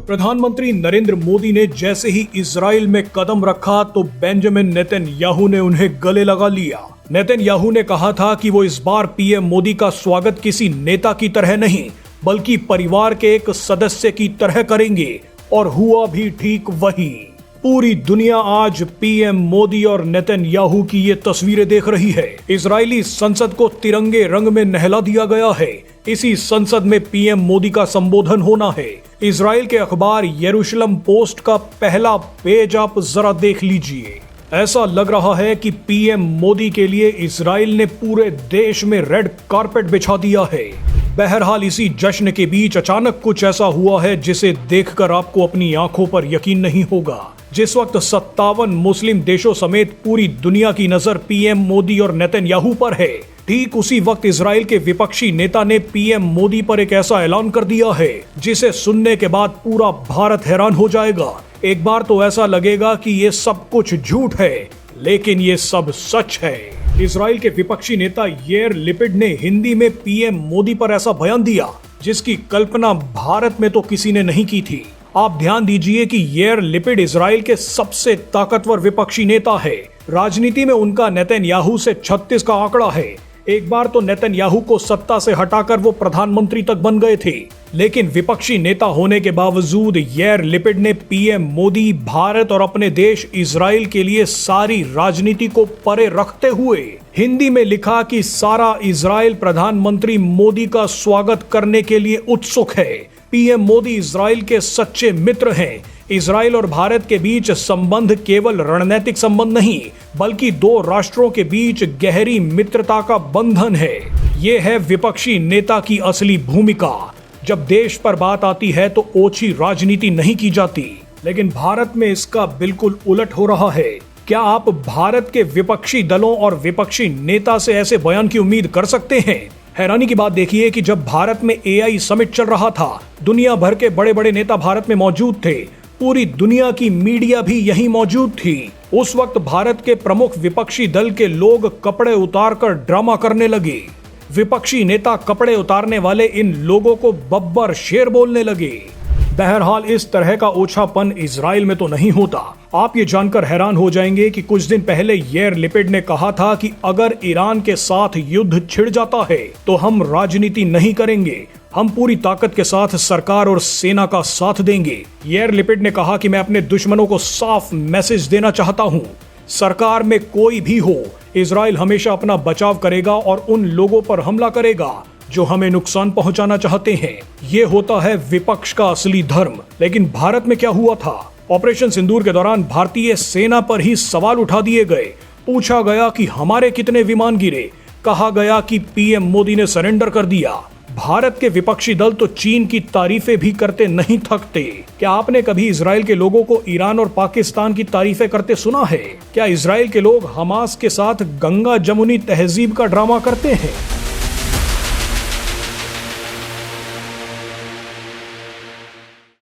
प्रधानमंत्री नरेंद्र मोदी ने जैसे ही इजराइल में कदम रखा तो बेंजामिन नेतन्याहू ने उन्हें गले लगा लिया। नेतन्याहू ने कहा था कि वो इस बार पीएम मोदी का स्वागत किसी नेता की तरह नहीं बल्कि परिवार के एक सदस्य की तरह करेंगे, और हुआ भी ठीक वही। पूरी दुनिया आज पीएम मोदी और नेतन्याहू की ये तस्वीरें देख रही है। इजरायली संसद को तिरंगे रंग में नहला दिया गया है। इसी संसद में पीएम मोदी का संबोधन होना है। इजराइल के अखबार यरूशलेम पोस्ट का पहला पेज आप जरा देख लीजिए। ऐसा लग रहा है कि पीएम मोदी के लिए इजराइल ने पूरे देश में रेड कारपेट बिछा दिया है। बहरहाल इसी जश्न के बीच अचानक कुछ ऐसा हुआ है जिसे देखकर आपको अपनी आंखों पर यकीन नहीं होगा। जिस वक्त 57 मुस्लिम देशों समेत पूरी दुनिया की नजर पीएम मोदी और नेतन्याहू पर है, ठीक उसी वक्त इजराइल के विपक्षी नेता ने पीएम मोदी पर एक ऐसा ऐलान कर दिया है जिसे सुनने के बाद पूरा भारत हैरान हो जाएगा। एक बार तो ऐसा लगेगा कि ये सब कुछ झूठ है, लेकिन ये सब सच है। इजराइल के विपक्षी नेता याइर लिपिड ने हिंदी में पीएम मोदी पर ऐसा बयान दिया जिसकी कल्पना भारत में तो किसी ने नहीं की थी। आप ध्यान दीजिए कि याइर लिपिड इजराइल के सबसे ताकतवर विपक्षी नेता है। राजनीति में उनका नेतन्याहू से 36 का आंकड़ा है। एक बार तो नेतन्याहू को सत्ता से हटाकर वो प्रधानमंत्री तक बन गए थे, लेकिन विपक्षी नेता होने के बावजूद याइर लिपिड ने पीएम मोदी, भारत और अपने देश इजराइल के लिए सारी राजनीति को परे रखते हुए हिंदी में लिखा कि सारा इजराइल प्रधानमंत्री मोदी का स्वागत करने के लिए उत्सुक है। पीएम मोदी इजराइल के सच्चे मित्र हैं। इजराइल और भारत के बीच संबंध केवल रणनीतिक संबंध नहीं बल्कि दो राष्ट्रों के बीच गहरी मित्रता का बंधन है। ये है विपक्षी नेता की असली भूमिका। जब देश पर बात आती है तो ओछी राजनीति नहीं की जाती, लेकिन भारत में इसका बिल्कुल उलट हो रहा है। क्या आप भारत के विपक्षी दलों और विपक्षी नेता से ऐसे बयान की उम्मीद कर सकते हैं? हैरानी की बात देखिए कि जब भारत में एआई समिट चल रहा था, दुनिया भर के बड़े बड़े नेता भारत में मौजूद थे। पूरी दुनिया की मीडिया भी यहीं मौजूद थी। उस वक्त भारत के प्रमुख विपक्षी दल के लोग कपड़े उतारकर ड्रामा करने लगे। विपक्षी नेता कपड़े उतारने वाले इन लोगों को बब्बर शेर बोलने लगे। बहरहाल इस तरह का ओछापन इजराइल में तो नहीं होता। आप ये जानकर हैरान हो जाएंगे कि कुछ दिन पहले याइर लिपिड ने कहा था कि अगर ईरान के साथ युद्ध छिड़ जाता है तो हम राजनीति नहीं करेंगे, हम पूरी ताकत के साथ सरकार और सेना का साथ देंगे। याइर लिपिड ने कहा कि मैं अपने दुश्मनों को साफ मैसेज देना चाहता हूं, सरकार में कोई भी हो, इजराइल हमेशा अपना बचाव करेगा और उन लोगों पर हमला करेगा जो हमें नुकसान पहुंचाना चाहते हैं। ये होता है विपक्ष का असली धर्म। लेकिन भारत में क्या हुआ था? ऑपरेशन सिंदूर के दौरान भारतीय सेना पर ही सवाल उठा दिए गए। पूछा गया कि हमारे कितने विमान गिरे, कहा गया कि पीएम मोदी ने सरेंडर कर दिया। भारत के विपक्षी दल तो चीन की तारीफें भी करते नहीं थकते। क्या आपने कभी इजराइल के लोगों को ईरान और पाकिस्तान की तारीफें करते सुना है? क्या इजराइल के लोग हमास के साथ गंगा जमुनी तहजीब का ड्रामा करते हैं?